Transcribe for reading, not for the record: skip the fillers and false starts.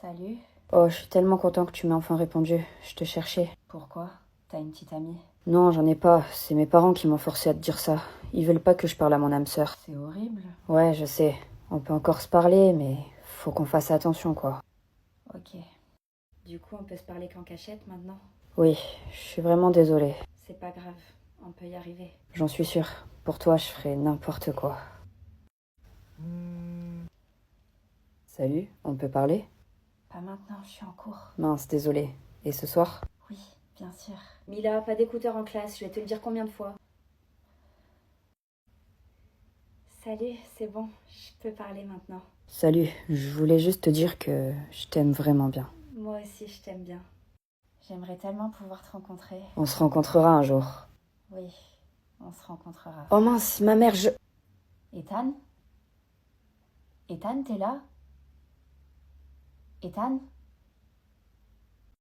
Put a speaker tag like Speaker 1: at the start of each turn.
Speaker 1: Salut.
Speaker 2: Oh, je suis tellement content que tu m'aies enfin répondu. Je te cherchais.
Speaker 1: Pourquoi? T'as une petite amie?
Speaker 2: Non, j'en ai pas. C'est mes parents qui m'ont forcé à te dire ça. Ils veulent pas que je parle à mon âme sœur.
Speaker 1: C'est horrible.
Speaker 2: Ouais, je sais. On peut encore se parler, mais faut qu'on fasse attention, quoi.
Speaker 1: Ok. Du coup, on peut se parler qu'en cachette maintenant?
Speaker 2: Oui, je suis vraiment désolée.
Speaker 1: C'est pas grave, on peut y arriver.
Speaker 2: J'en suis sûre. Pour toi, je ferais n'importe quoi. Salut, on peut parler?
Speaker 1: Pas maintenant, je suis en cours.
Speaker 2: Mince, désolée. Et ce soir?
Speaker 1: Oui, bien sûr.
Speaker 2: Mila, pas d'écouteurs en classe, je vais te le dire combien de fois?
Speaker 1: Salut, c'est bon, je peux parler maintenant.
Speaker 2: Salut, je voulais juste te dire que je t'aime vraiment bien.
Speaker 1: Moi aussi, je t'aime bien. J'aimerais tellement pouvoir te rencontrer.
Speaker 2: On se rencontrera un jour.
Speaker 1: Oui, on se rencontrera.
Speaker 2: Oh mince, ma mère,
Speaker 1: Ethan? Ethan, t'es là? Ethan?